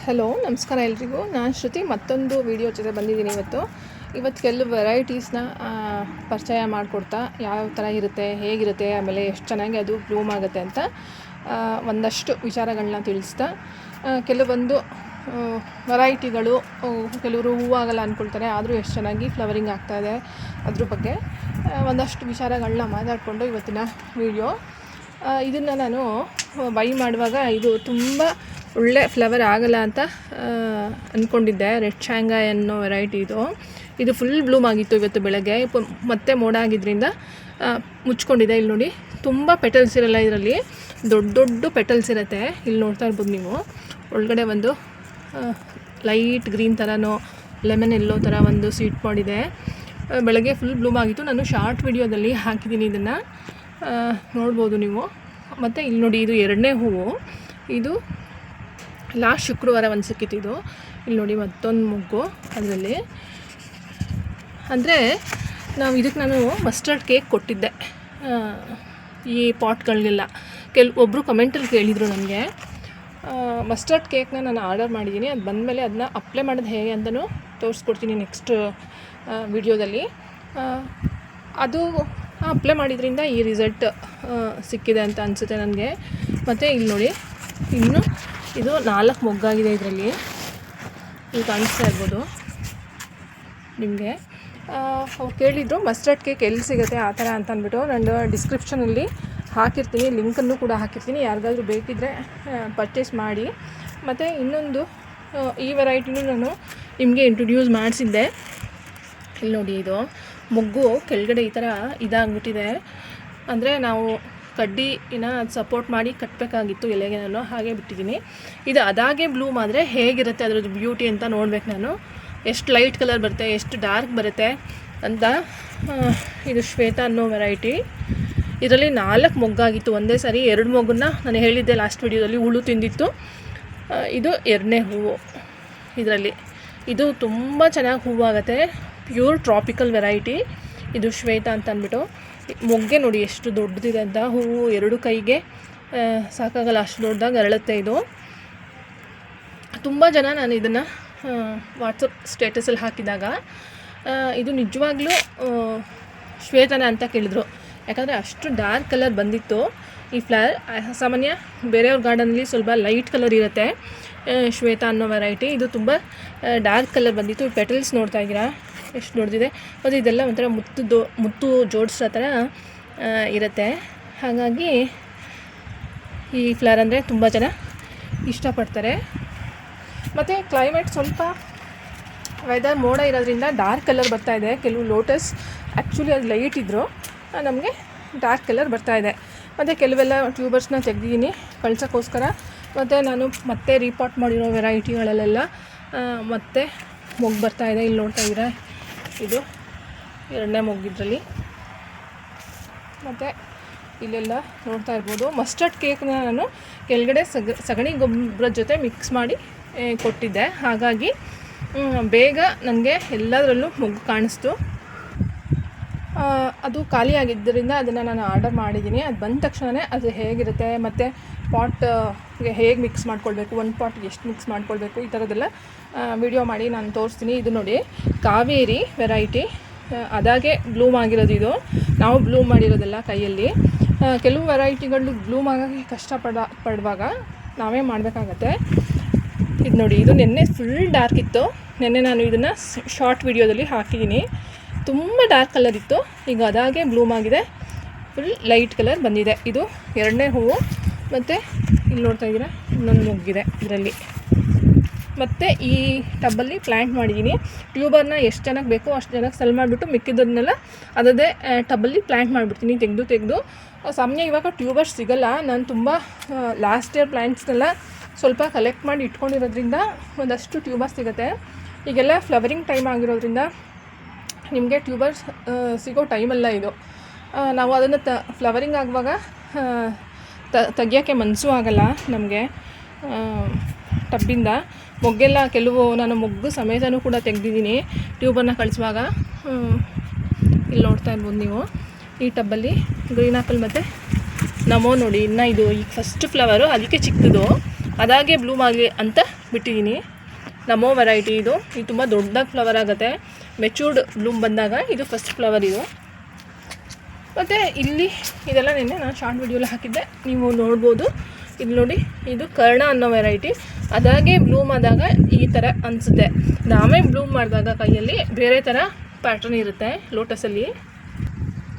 Hello ನಮಸ್ಕಾರ ಎಲ್ರಿಗೂ. ನಾನು ಶ್ರುತಿ ಮತ್ತೊಂದು ವಿಡಿಯೋ ಜೊತೆ ಬಂದಿದ್ದೀನಿ. ಇವತ್ತು ಕೆಲವು ವೆರೈಟೀಸ್ನ ಪರಿಚಯ ಮಾಡಿಕೊಡ್ತಾ ಯಾವ ಥರ ಇರುತ್ತೆ, ಹೇಗಿರುತ್ತೆ, ಆಮೇಲೆ ಎಷ್ಟು ಚೆನ್ನಾಗಿ ಅದು ಬ್ಲೂಮ್ ಆಗುತ್ತೆ ಅಂತ ಒಂದಷ್ಟು ವಿಚಾರಗಳನ್ನ ತಿಳಿಸ್ತಾ, ಕೆಲವೊಂದು ವೆರೈಟಿಗಳು ಕೆಲವರು ಹೂವಾಗಲ್ಲ ಅಂದ್ಕೊಳ್ತಾರೆ, ಆದರೂ ಎಷ್ಟು ಚೆನ್ನಾಗಿ ಫ್ಲವರಿಂಗ್ ಆಗ್ತಾಯಿದೆ ಅದ್ರ ಬಗ್ಗೆ ಒಂದಷ್ಟು ವಿಚಾರಗಳನ್ನ ಮಾತಾಡಿಕೊಂಡು ಇವತ್ತಿನ ವಿಡಿಯೋ. ಇದನ್ನು ನಾನು ಬೈ ಮಾಡುವಾಗ ಇದು ತುಂಬ ಒಳ್ಳೆ ಫ್ಲವರ್ ಆಗಲ್ಲ ಅಂತ ಅಂದ್ಕೊಂಡಿದ್ದೆ. ರೆಡ್ ಶಾಂಘಾಯ್ ಅನ್ನೋ ವೆರೈಟಿ ಇದು ಫುಲ್ ಬ್ಲೂಮ್ ಆಗಿತ್ತು ಇವತ್ತು ಬೆಳಗ್ಗೆ. ಮತ್ತೆ ಮೋಡ ಆಗಿದ್ದರಿಂದ ಮುಚ್ಕೊಂಡಿದೆ. ಇಲ್ಲಿ ನೋಡಿ, ತುಂಬ ಪೆಟಲ್ಸ್ ಇರಲ್ಲ ಇದರಲ್ಲಿ, ದೊಡ್ಡ ದೊಡ್ಡ ಪೆಟಲ್ಸ್ ಇರುತ್ತೆ. ಇಲ್ಲಿ ನೋಡ್ತಾ ಇರ್ಬೋದು ನೀವು, ಒಳಗಡೆ ಒಂದು ಲೈಟ್ ಗ್ರೀನ್ ಥರನೋ ಲೆಮನ್ ಎಲ್ಲೋ ಥರ ಒಂದು ಸೀಡ್ ಮಾಡಿದೆ. ಬೆಳಗ್ಗೆ ಫುಲ್ ಬ್ಲೂಮ್ ಆಗಿತ್ತು. ನಾನು ಶಾರ್ಟ್ ವಿಡಿಯೋದಲ್ಲಿ ಹಾಕಿದ್ದೀನಿ, ಇದನ್ನು ನೋಡ್ಬೋದು ನೀವು. ಮತ್ತು ಇಲ್ಲಿ ನೋಡಿ, ಇದು ಎರಡನೇ ಹೂವು. ಇದು ಲಾಸ್ಟ್ ಶುಕ್ರವಾರ ಒಂದು ಸಿಕ್ಕಿತ್ತು. ಇಲ್ಲಿ ನೋಡಿ ಮತ್ತೊಂದು ಮೊಗ್ಗು ಅದರಲ್ಲಿ. ಅಂದರೆ ನಾನು ಮಸ್ಟರ್ಡ್ ಕೇಕ್ ಕೊಟ್ಟಿದ್ದೆ ಈ ಪಾಟ್ಗಳಿಗೆಲ್ಲ. ಒಬ್ಬರು ಕಮೆಂಟಲ್ಲಿ ಕೇಳಿದರು ನನಗೆ. ಮಸ್ಟರ್ಡ್ ಕೇಕ್ನ ನಾನು ಆರ್ಡರ್ ಮಾಡಿದ್ದೀನಿ. ಅದು ಬಂದಮೇಲೆ ಅದನ್ನ ಅಪ್ಲೈ ಮಾಡೋದು ಹೇಗೆ ಅಂತಲೂ ತೋರಿಸ್ಕೊಡ್ತೀನಿ ನೆಕ್ಸ್ಟ್ ವಿಡಿಯೋದಲ್ಲಿ. ಅದು ಅಪ್ಲೈ ಮಾಡಿದ್ರಿಂದ ಈ ರಿಸಲ್ಟ್ ಸಿಕ್ಕಿದೆ ಅಂತ ಅನಿಸುತ್ತೆ ನನಗೆ. ಮತ್ತು ಇಲ್ಲಿ ನೋಡಿ, ಇನ್ನು ಇದು 4 ಮೊಗ್ಗಾಗಿದೆ ಇದರಲ್ಲಿ. ಇದು ಕಾಣಿಸ್ತಾ ಇರ್ಬೋದು ನಿಮಗೆ. ಅವ್ರು ಕೇಳಿದರು ಮಸ್ಟರ್ಡ್ ಕೇಕ್ ಎಲ್ಲಿ ಸಿಗುತ್ತೆ ಆ ಥರ ಅಂತ ಅಂದ್ಬಿಟ್ಟು. ನಾನು ಡಿಸ್ಕ್ರಿಪ್ಷನಲ್ಲಿ ಹಾಕಿರ್ತೀನಿ, ಲಿಂಕನ್ನು ಕೂಡ ಹಾಕಿರ್ತೀನಿ, ಯಾರಿಗಾದ್ರೂ ಬೇಕಿದ್ದರೆ ಪರ್ಚೇಸ್ ಮಾಡಿ. ಮತ್ತು ಇನ್ನೊಂದು ಈ ವೆರೈಟಿನೂ ನಾನು ನಿಮಗೆ ಇಂಟ್ರೊಡ್ಯೂಸ್ ಮಾಡಿಸಿದ್ದೆ. ಇಲ್ಲಿ ನೋಡಿ, ಇದು ಮೊಗ್ಗು ಕೆಳಗಡೆ ಈ ಥರ ಇದಾಗ್ಬಿಟ್ಟಿದೆ. ಅಂದರೆ ನಾವು ಕಡ್ಡಿನ ಸಪೋರ್ಟ್ ಮಾಡಿ ಕಟ್ಟಬೇಕಾಗಿತ್ತು ಎಲೆಗೆ, ನಾನು ಹಾಗೆ ಬಿಟ್ಟಿದ್ದೀನಿ. ಇದು ಅದಾಗೆ ಬ್ಲೂಮ್ ಆದರೆ ಹೇಗಿರುತ್ತೆ ಅದರದ್ದು ಬ್ಯೂಟಿ ಅಂತ ನೋಡ್ಬೇಕು ನಾನು. ಎಷ್ಟು ಲೈಟ್ ಕಲರ್ ಬರುತ್ತೆ, ಎಷ್ಟು ಡಾರ್ಕ್ ಬರುತ್ತೆ ಅಂತ. ಇದು ಶ್ವೇತಾ ಅನ್ನೋ ವೆರೈಟಿ. ಇದರಲ್ಲಿ 4 ಮೊಗ್ಗಾಗಿತ್ತು ಒಂದೇ ಸಾರಿ. 2 ಮೊಗ್ಗನ್ನ ನಾನು ಹೇಳಿದ್ದೆ ಲಾಸ್ಟ್ ವಿಡಿಯೋದಲ್ಲಿ, ಹುಳು ತಿಂದಿತ್ತು. ಇದು 2ನೇ ಹೂವು ಇದರಲ್ಲಿ. ಇದು ತುಂಬ ಚೆನ್ನಾಗಿ ಹೂವಾಗುತ್ತೆ, ಪ್ಯೂರ್ ಟ್ರಾಪಿಕಲ್ ವೆರೈಟಿ ಇದು ಶ್ವೇತಾ ಅಂತ ಅಂದ್ಬಿಟ್ಟು. ಮೊಗ್ಗೆ ನೋಡಿ ಎಷ್ಟು ದೊಡ್ಡದಿದೆ ಅಂತ. ಹೂವು 2 ಕೈಗೆ ಸಾಕಾಗಲ್ಲ, ಅಷ್ಟು ದೊಡ್ಡದಾಗಿ ಅರಳುತ್ತೆ ಇದು. ತುಂಬ ಜನ ನಾನು ಇದನ್ನು ವಾಟ್ಸಪ್ ಸ್ಟೇಟಸಲ್ಲಿ ಹಾಕಿದಾಗ ಇದು ನಿಜವಾಗ್ಲೂ ಶ್ವೇತನ ಅಂತ ಕೇಳಿದ್ರು. ಯಾಕಂದರೆ ಅಷ್ಟು ಡಾರ್ಕ್ ಕಲರ್ ಬಂದಿತ್ತು ಈ ಫ್ಲವರ್. ಸಾಮಾನ್ಯ ಬೇರೆಯವ್ರ ಗಾರ್ಡನಲ್ಲಿ ಸ್ವಲ್ಪ ಲೈಟ್ ಕಲರ್ ಇರುತ್ತೆ ಶ್ವೇತಾ ಅನ್ನೋ ವೆರೈಟಿ. ಇದು ತುಂಬ ಡಾರ್ಕ್ ಕಲರ್ ಬಂದಿತ್ತು. ಪೆಟಲ್ಸ್ ನೋಡ್ತಾ ಇದ್ದೀರಾ ಎಷ್ಟು ದೊಡ್ಡದಿದೆ. ಮತ್ತು ಇದೆಲ್ಲ ಒಂಥರ ಮುತ್ತು ಜೋಡಿಸೋ ಥರ ಇರುತ್ತೆ. ಹಾಗಾಗಿ ಈ ಫ್ಲವರ್ ಅಂದರೆ ತುಂಬ ಜನ ಇಷ್ಟಪಡ್ತಾರೆ. ಮತ್ತು ಕ್ಲೈಮೇಟ್ ಸ್ವಲ್ಪ ವೆದರ್ ಮೋಡ ಇರೋದ್ರಿಂದ ಡಾರ್ಕ್ ಕಲರ್ ಬರ್ತಾಯಿದೆ. ಕೆಲವು ಲೋಟಸ್ ಆ್ಯಕ್ಚುಲಿ ಅದು ಲೈಟ್ ಇದ್ದರು, ನಮಗೆ ಡಾರ್ಕ್ ಕಲರ್ ಬರ್ತಾಯಿದೆ. ಮತ್ತು ಕೆಲವೆಲ್ಲ ಟ್ಯೂಬರ್ಸ್ನ ತೆಗೆದಿದ್ದೀನಿ ಕಳ್ಸೋಕ್ಕೋಸ್ಕರ. ಮತ್ತು ನಾನು ಮತ್ತೆ ರೀಪಾಟ್ ಮಾಡಿರೋ ವೆರೈಟಿಗಳಲ್ಲೆಲ್ಲ ಮತ್ತೆ ಮೊಗ್ಗು ಬರ್ತಾಯಿದೆ. ಇಲ್ಲಿ ನೋಡ್ತಾ ಇದ್ದೀರಾ, ಇದು 2ನೇ ಮೊಗ್ಗಿದ್ರಲ್ಲಿ. ಮತ್ತು ಇಲ್ಲೆಲ್ಲ ನೋಡ್ತಾ ಇರ್ಬೋದು, ಮಸ್ಟರ್ಡ್ ಕೇಕ್ನ ನಾನು ಕೆಳಗಡೆ ಸಗಣಿ ಗೊಬ್ಬರದ ಜೊತೆ ಮಿಕ್ಸ್ ಮಾಡಿ ಕೊಟ್ಟಿದ್ದೆ. ಹಾಗಾಗಿ ಬೇಗ ನನಗೆ ಎಲ್ಲದರಲ್ಲೂ ಮೊಗ್ಗು ಕಾಣಿಸ್ತು. ಅದು ಖಾಲಿಯಾಗಿದ್ದರಿಂದ ಅದನ್ನು ನಾನು ಆರ್ಡರ್ ಮಾಡಿದ್ದೀನಿ. ಅದು ಬಂದ ತಕ್ಷಣವೇ ಅದು ಹೇಗಿರುತ್ತೆ, ಮತ್ತು ಪಾಟ್ಗೆ ಹೇಗೆ ಮಿಕ್ಸ್ ಮಾಡ್ಕೊಳ್ಬೇಕು, ಒಂದು ಪಾಟ್ಗೆ ಎಷ್ಟು ಮಿಕ್ಸ್ ಮಾಡ್ಕೊಳ್ಬೇಕು, ಈ ಥರದ್ದೆಲ್ಲ ವಿಡಿಯೋ ಮಾಡಿ ನಾನು ತೋರಿಸ್ತೀನಿ. ಇದು ನೋಡಿ, ಕಾವೇರಿ ವೆರೈಟಿ ಅದಾಗೆ ಬ್ಲೂಮ್ ಆಗಿರೋದು ಇದು. ನಾವು ಬ್ಲೂಮ್ ಮಾಡಿರೋದೆಲ್ಲ ಕೈಯಲ್ಲಿ. ಕೆಲವು ವೆರೈಟಿಗಳು ಬ್ಲೂಮ್ ಆಗೋಕ್ಕೆ ಪಡುವಾಗ ನಾವೇ ಮಾಡಬೇಕಾಗತ್ತೆ. ಇದು ನೋಡಿ, ಇದು ನೆನ್ನೆ ಫುಲ್ ಡಾರ್ಕ್ ಇತ್ತು. ನೆನ್ನೆ ನಾನು ಇದನ್ನು ಶಾರ್ಟ್ ವಿಡಿಯೋದಲ್ಲಿ ಹಾಕಿದ್ದೀನಿ. ತುಂಬ ಡಾರ್ಕ್ ಕಲರ್ ಇತ್ತು, ಈಗ ಅದಾಗೆ ಬ್ಲೂಮ್ ಆಗಿದೆ, ಫುಲ್ ಲೈಟ್ ಕಲರ್ ಬಂದಿದೆ. ಇದು 2ನೇ ಹೂವು. ಮತ್ತು ಇಲ್ಲಿ ನೋಡ್ತಾ ಇದ್ದೀರಾ, ಇನ್ನೊಂದು ಮೊಗ್ಗಿದೆ ಇದರಲ್ಲಿ. ಮತ್ತು ಈ ಟಬ್ಬಲ್ಲಿ ಪ್ಲ್ಯಾಂಟ್ ಮಾಡಿದ್ದೀನಿ. ಟ್ಯೂಬರ್ನ ಎಷ್ಟು ಜನಕ್ಕೆ ಬೇಕೋ ಅಷ್ಟು ಜನಕ್ಕೆ ಸೆಲ್ ಮಾಡಿಬಿಟ್ಟು ಮಿಕ್ಕಿದ್ದನ್ನೆಲ್ಲ ಅದೇ ಟಬ್ಬಲ್ಲಿ ಪ್ಲ್ಯಾಂಟ್ ಮಾಡಿಬಿಡ್ತೀನಿ ತೆಗೆದು. ಸಾಮಾನ್ಯ ಇವಾಗ ಟ್ಯೂಬರ್ಸ್ ಸಿಗೋಲ್ಲ. ನಾನು ತುಂಬ ಲಾಸ್ಟ್ ಇಯರ್ ಪ್ಲ್ಯಾಂಟ್ಸ್ನೆಲ್ಲ ಸ್ವಲ್ಪ ಕಲೆಕ್ಟ್ ಮಾಡಿ ಇಟ್ಕೊಂಡಿರೋದ್ರಿಂದ ಒಂದಷ್ಟು ಟ್ಯೂಬರ್ಸ್ ಸಿಗುತ್ತೆ. ಈಗೆಲ್ಲ ಫ್ಲವರಿಂಗ್ ಟೈಮ್ ಆಗಿರೋದ್ರಿಂದ ನಿಮಗೆ ಟ್ಯೂಬರ್ಸ್ ಸಿಗೋ ಟೈಮಲ್ಲ ಇದು. ನಾವು ಅದನ್ನು ಫ್ಲವರಿಂಗ್ ಆಗುವಾಗ ತೆಗಿಯೋಕ್ಕೆ ಮನಸ್ಸು ಆಗಲ್ಲ ನಮಗೆ ಟಬ್ಬಿಂದ. ಮೊಗ್ಗೆಲ್ಲ ಕೆಲವು ನಾನು ಮೊಗ್ಗು ಸಮೇತನೂ ಕೂಡ ತೆಗೆದಿದ್ದೀನಿ ಟ್ಯೂಬರ್ನ ಕಳಿಸುವಾಗ. ಇಲ್ಲಿ ನೋಡ್ತಾ ಇರ್ಬೋದು ನೀವು, ಈ ಟಬ್ಬಲ್ಲಿ ಗ್ರೀನ್ ಆಪಲ್ ಮತ್ತು ನಮೋ ನೋಡಿ. ಇನ್ನು ಇದು ಈಗ ಫಸ್ಟ್ ಫ್ಲವರು, ಅದಕ್ಕೆ ಚಿಕ್ಕದು. ಅದಾಗೆ ಬ್ಲೂಮ್ ಆಗಲಿ ಅಂತ ಬಿಟ್ಟಿದ್ದೀನಿ. ನಮೋ ವೆರೈಟಿ ಇದು ತುಂಬ ದೊಡ್ಡದಾಗಿ ಫ್ಲವರ್ ಆಗುತ್ತೆ. ಮೆಚೂರ್ಡ್ ಬ್ಲೂಮ್ ಬಂದಾಗ ಇದು ಫಸ್ಟ್ ಫ್ಲವರ್ ಇದು. ಮತ್ತು ಇಲ್ಲಿ ಇದೆಲ್ಲ ನೆನ್ನೆ ನಾನು ಶಾರ್ಟ್ ವಿಡಿಯೋಲಿ ಹಾಕಿದ್ದೆ, ನೀವು ನೋಡ್ಬೋದು. ಇಲ್ಲಿ ನೋಡಿ, ಇದು ಕರ್ಣ ಅನ್ನೋ ವೆರೈಟಿ. ಅದಾಗೆ ಬ್ಲೂಮ್ ಆದಾಗ ಈ ಥರ ಅನಿಸುತ್ತೆ. ನಾವೇ ಬ್ಲೂಮ್ ಮಾಡಿದಾಗ ಕೈಯಲ್ಲಿ ಬೇರೆ ಥರ ಪ್ಯಾಟ್ರನ್ ಇರುತ್ತೆ ಲೋಟಸಲ್ಲಿ.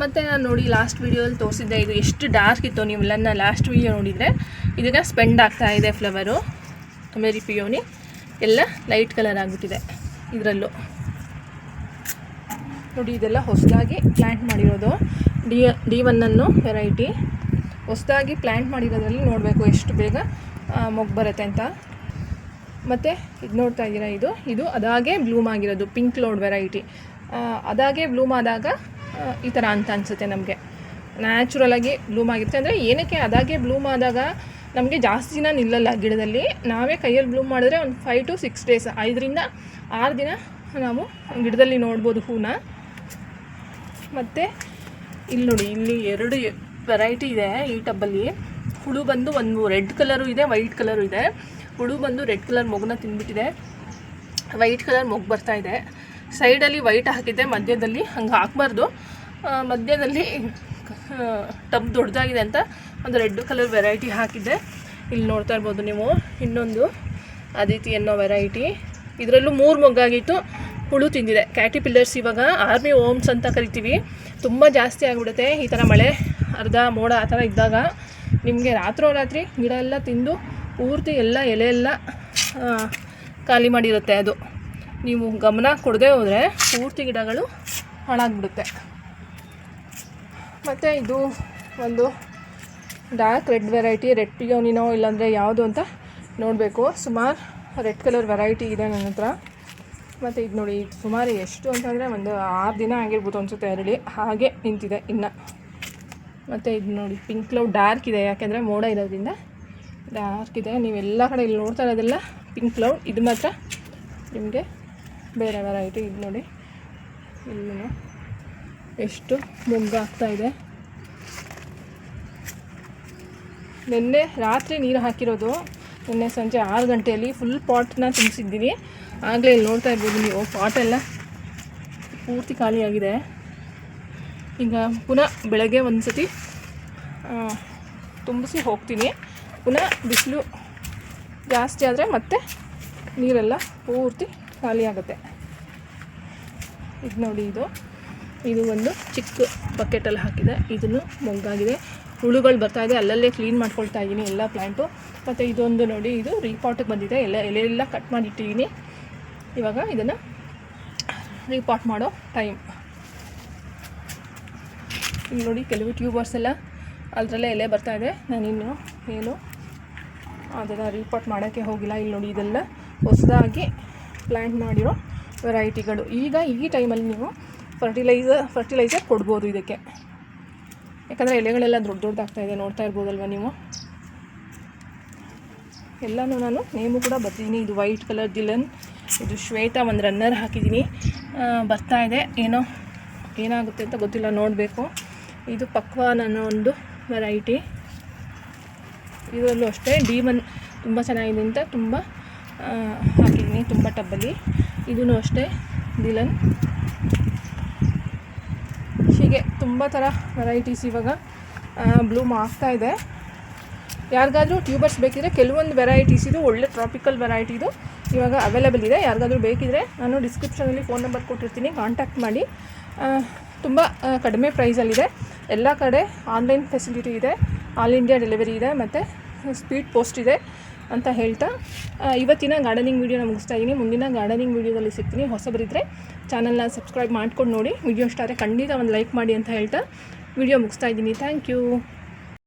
ಮತ್ತು ನಾನು ನೋಡಿ ಲಾಸ್ಟ್ ವೀಡಿಯೋದಲ್ಲಿ ತೋರಿಸಿದ್ದೆ, ಇದು ಎಷ್ಟು ಡಾರ್ಕ್ ಇತ್ತು. ನೀವೆಲ್ಲ ಲಾಸ್ಟ್ ವೀಡಿಯೋ ನೋಡಿದರೆ ಇದೀಗ ಸ್ಪೆಂಡ್ ಆಗ್ತಾ ಇದೆ ಫ್ಲವರು. ಮೇರಿ ಪಿಯೋನಿ ಎಲ್ಲ ಲೈಟ್ ಕಲರ್ ಆಗಿಬಿಟ್ಟಿದೆ ಇದರಲ್ಲೂ ನೋಡಿ. ಇದೆಲ್ಲ ಹೊಸದಾಗಿ ಪ್ಲ್ಯಾಂಟ್ ಮಾಡಿರೋದು D1 ಅನ್ನೋ ವೆರೈಟಿ. ಹೊಸದಾಗಿ ಪ್ಲ್ಯಾಂಟ್ ಮಾಡಿರೋದ್ರಲ್ಲಿ ನೋಡಬೇಕು ಎಷ್ಟು ಬೇಗ ಮೊಗ್ಗು ಬರುತ್ತೆ ಅಂತ. ಮತ್ತು ಇದು ನೋಡ್ತಾ ಇದ್ದೀರಾ, ಇದು ಅದಾಗೆ ಬ್ಲೂಮ್ ಆಗಿರೋದು ಪಿಂಕ್ ಲೋಡ್ ವೆರೈಟಿ. ಅದಾಗೆ ಬ್ಲೂಮ್ ಆದಾಗ ಈ ಥರ ಅಂತ ಅನಿಸುತ್ತೆ ನಮಗೆ. ನ್ಯಾಚುರಲಾಗಿ ಬ್ಲೂಮ್ ಆಗಿರುತ್ತೆ. ಅಂದರೆ ಏನಕ್ಕೆ ಅದಾಗೆ ಬ್ಲೂಮ್ ಆದಾಗ ನಮಗೆ ಜಾಸ್ತಿ ದಿನ ನಿಲ್ಲಲ್ಲ ಗಿಡದಲ್ಲಿ. ನಾವೇ ಕೈಯಲ್ಲಿ ಬ್ಲೂಮ್ ಮಾಡಿದ್ರೆ ಒಂದು 5 to 6 days, 5 ರಿಂದ 6 ದಿನ ನಾವು ಗಿಡದಲ್ಲಿ ನೋಡ್ಬೋದು ಹೂನ. ಮತ್ತು ಇಲ್ಲಿ ನೋಡಿ, ಇಲ್ಲಿ 2 ವೆರೈಟಿ ಇದೆ ಈ ಟಬ್ಬಲ್ಲಿ. ಹುಳು ಬಂದು ಒಂದು ರೆಡ್ ಕಲರು ಇದೆ, ವೈಟ್ ಕಲರು ಇದೆ. ಹುಳು ಬಂದು ರೆಡ್ ಕಲರ್ ಮೊಗ್ಗನ್ನ ತಿಂದ್ಬಿಟ್ಟಿದೆ, ವೈಟ್ ಕಲರ್ ಮೊಗ್ಗು ಬರ್ತಾಯಿದೆ. ಸೈಡಲ್ಲಿ ವೈಟ್ ಹಾಕಿದ್ದೆ, ಮಧ್ಯದಲ್ಲಿ ಹಂಗೆ ಹಾಕಬಾರ್ದು. ಮಧ್ಯದಲ್ಲಿ ಟಬ್ ದೊಡ್ಡದಾಗಿದೆ ಅಂತ ಒಂದು ರೆಡ್ ಕಲರ್ ವೆರೈಟಿ ಹಾಕಿದ್ದೆ. ಇಲ್ಲಿ ನೋಡ್ತಾ ಇರ್ಬೋದು ನೀವು, ಇನ್ನೊಂದು ಅದಿತಿ ಅನ್ನೋ ವೆರೈಟಿ. ಇದರಲ್ಲೂ 3 ಮೊಗ್ಗಾಗಿತ್ತು, ಹುಳು ತಿಂದಿದೆ. ಕ್ಯಾಟಿಪಿಲ್ಲರ್ಸ್ ಇವಾಗ ಆರ್ಮಿ ಓಮ್ಸ್ ಅಂತ ಕರಿತೀವಿ. ತುಂಬ ಜಾಸ್ತಿ ಆಗಿಬಿಡುತ್ತೆ ಈ ಥರ ಮಳೆ, ಅರ್ಧ ಮೋಡ ಆ ಥರ ಇದ್ದಾಗ. ನಿಮಗೆ ರಾತ್ರೋರಾತ್ರಿ ಗಿಡ ಎಲ್ಲ ತಿಂದು ಪೂರ್ತಿ ಎಲ್ಲ ಎಲೆ ಎಲ್ಲ ಖಾಲಿ ಮಾಡಿರುತ್ತೆ. ಅದು ನೀವು ಗಮನ ಕೊಡದೆ ಹೋದರೆ ಪೂರ್ತಿ ಗಿಡಗಳು ಹಾಳಾಗ್ಬಿಡುತ್ತೆ. ಮತ್ತು ಇದು ಒಂದು ಡಾರ್ಕ್ ರೆಡ್ ವೆರೈಟಿ, ರೆಡ್ ಪಿಯೋನಿನೋ ಇಲ್ಲಾಂದರೆ ಯಾವುದು ಅಂತ ನೋಡಬೇಕು. ಸುಮಾರು ರೆಡ್ ಕಲರ್ ವೆರೈಟಿ ಇದೆ ನನ್ನ ಹತ್ರ. ಮತ್ತು ಇದು ನೋಡಿ, ಇದು ಸುಮಾರು ಎಷ್ಟು ಅಂತಂದರೆ ಒಂದು 6 ದಿನ ಆಗಿರ್ಬೋದು ಅನಿಸುತ್ತೆ ಅರಳಿ, ಹಾಗೆ ನಿಂತಿದೆ ಇನ್ನು. ಮತ್ತು ಇದು ನೋಡಿ, ಪಿಂಕ್ ಕ್ಲೌಡ್ ಡಾರ್ಕ್ ಇದೆ, ಯಾಕೆಂದರೆ ಮೋಡ ಇರೋದ್ರಿಂದ ಡಾರ್ಕ್ ಇದೆ. ನೀವೆಲ್ಲ ಕಡೆ ಇಲ್ಲಿ ನೋಡ್ತಾ ಇರೋದೆಲ್ಲ ಪಿಂಕ್ ಕ್ಲೌಡ್. ಇದು ಮಾತ್ರ ನಿಮಗೆ ಬೇರೆ ವೆರೈಟಿ. ಇದು ನೋಡಿ, ಇಲ್ಲೂ ಎಷ್ಟು ಮೊಗ್ಗು ಆಗ್ತಾಯಿದೆ. ನಿನ್ನೆ ರಾತ್ರಿ ನೀರು ಹಾಕಿರೋದು, ನಿನ್ನೆ ಸಂಜೆ 6 ಗಂಟೆಯಲ್ಲಿ ಫುಲ್ ಪಾಟ್ನ ತುಂಬಿಸಿದ್ದೀನಿ. ಆಗಲೇ ಇಲ್ಲಿ ನೋಡ್ತಾ ಇರ್ಬೋದು ನೀವು, ಪಾಟೆಲ್ಲ ಪೂರ್ತಿ ಖಾಲಿಯಾಗಿದೆ. ಈಗ ಪುನಃ ಬೆಳಗ್ಗೆ ಒಂದು ಸತಿ ತುಂಬಿಸಿ ಹೋಗ್ತೀನಿ. ಪುನಃ ಬಿಸಿಲು ಜಾಸ್ತಿ ಆದರೆ ಮತ್ತೆ ನೀರೆಲ್ಲ ಪೂರ್ತಿ ಖಾಲಿ ಆಗುತ್ತೆ. ಇದು ನೋಡಿ, ಇದು ಒಂದು ಚಿಕ್ಕ ಬಕೆಟಲ್ಲಿ ಹಾಕಿದೆ. ಇದನ್ನು ಮೊಗ್ಗಾಗಿದೆ, ಹುಳುಗಳು ಬರ್ತಾಯಿದೆ. ಅಲ್ಲಲ್ಲೇ ಕ್ಲೀನ್ ಮಾಡ್ಕೊಳ್ತಾ ಇದ್ದೀನಿ ಎಲ್ಲ ಪ್ಲ್ಯಾಂಟು. ಮತ್ತು ಇದೊಂದು ನೋಡಿ, ಇದು ರೀಪಾಟಿಗೆ ಬಂದಿದೆ. ಎಲೆ ಕಟ್ ಮಾಡಿಟ್ಟಿದ್ದೀನಿ. ಇವಾಗ ಇದನ್ನು ರೀಪಾಟ್ ಮಾಡೋ ಟೈಮ್. ಇಲ್ಲಿ ನೋಡಿ, ಕೆಲವು ಟ್ಯೂಬರ್ಸ್ ಎಲ್ಲ ಅದರಲ್ಲೇ ಎಲೆ ಬರ್ತಾಯಿದೆ. ನಾನಿನ್ನು ಏನು ಅದನ್ನು ರೀಪಾಟ್ ಮಾಡೋಕ್ಕೆ ಹೋಗಿಲ್ಲ. ಇಲ್ಲಿ ನೋಡಿ, ಇದೆಲ್ಲ ಹೊಸದಾಗಿ ಪ್ಲ್ಯಾಂಟ್ ಮಾಡಿರೋ ವೆರೈಟಿಗಳು. ಈಗ ಈ ಟೈಮಲ್ಲಿ ನೀವು ಫರ್ಟಿಲೈಸರ್ ಕೊಡ್ಬೋದು ಇದಕ್ಕೆ, ಯಾಕಂದರೆ ಎಲೆಗಳೆಲ್ಲ ದೊಡ್ಡದಾಗ್ತಾಯಿದೆ. ನೋಡ್ತಾ ಇರ್ಬೋದಲ್ವ ನೀವು. ಎಲ್ಲನೂ ನಾನು ನೇಮು ಕೂಡ ಬರ್ತಿದ್ದೀನಿ. ಇದು ವೈಟ್ ಕಲರ್ ದಿಲನ್, ಇದು ಶ್ವೇತಾ, ಒಂದು ರನ್ನರ್ ಹಾಕಿದ್ದೀನಿ. ಬರ್ತಾಯಿದೆ, ಏನೋ ಏನಾಗುತ್ತೆ ಅಂತ ಗೊತ್ತಿಲ್ಲ, ನೋಡಬೇಕು. ಇದು ಪಕ್ವಾನ್ ಅನ್ನೋ ಒಂದು ವೆರೈಟಿ. ಇದರಲ್ಲೂ ಅಷ್ಟೇ D1 ತುಂಬ ಚೆನ್ನಾಗಿದೆ ಅಂತ ತುಂಬ ಹಾಕಿದ್ದೀನಿ, ತುಂಬ ಟಬ್ಬಲ್ಲಿ. ಇದೂ ಅಷ್ಟೇ ದಿಲನ್. ಹೀಗೆ ತುಂಬ ಥರ ವೆರೈಟೀಸ್ ಇವಾಗ ಬ್ಲೂಮ್ ಆಗ್ತಾಯಿದೆ. ಯಾರಿಗಾದರೂ ಟ್ಯೂಬರ್ಸ್ ಬೇಕಿದ್ರೆ ಕೆಲವೊಂದು ವೆರೈಟೀಸ್ ಇದು ಒಳ್ಳೆ ಟ್ರಾಪಿಕಲ್ ವೆರೈಟಿದು ಇವಾಗ ಅವೈಲೇಬಲ್ ಇದೆ. ಯಾರಿಗಾದರೂ ಬೇಕಿದ್ರೆ ನಾನು ಡಿಸ್ಕ್ರಿಪ್ಷನಲ್ಲಿ ಫೋನ್ ನಂಬರ್ ಕೊಟ್ಟಿರ್ತೀನಿ, ಕಾಂಟ್ಯಾಕ್ಟ್ ಮಾಡಿ. ತುಂಬ ಕಡಿಮೆ ಪ್ರೈಸಲ್ಲಿದೆ. ಎಲ್ಲ ಕಡೆ ಆನ್ಲೈನ್ ಫೆಸಿಲಿಟಿ ಇದೆ, ಆಲ್ ಇಂಡಿಯಾ ಡೆಲಿವರಿ ಇದೆ, ಮತ್ತು ಸ್ಪೀಡ್ ಪೋಸ್ಟ್ ಇದೆ ಅಂತ ಹೇಳ್ತಾ ಇವತ್ತಿನ ಗಾರ್ಡನಿಂಗ್ ವೀಡಿಯೋನ ಮುಗಿಸ್ತಾ ಇದ್ದೀನಿ. ಮುಂದಿನ ಗಾರ್ಡನಿಂಗ್ ವೀಡಿಯೋದಲ್ಲಿ ಸಿಗ್ತೀನಿ. ಹೊಸಬರಿದ್ದರೆ ಚಾನಲ್ನ ಸಬ್ಸ್ಕ್ರೈಬ್ ಮಾಡ್ಕೊಂಡು ನೋಡಿ. ವಿಡಿಯೋ ಇಷ್ಟ ಆದರೆ ಖಂಡಿತ ಒಂದು ಲೈಕ್ ಮಾಡಿ ಅಂತ ಹೇಳ್ತಾ ವಿಡಿಯೋ ಮುಗಿಸ್ತಾ ಇದ್ದೀನಿ. Thank you.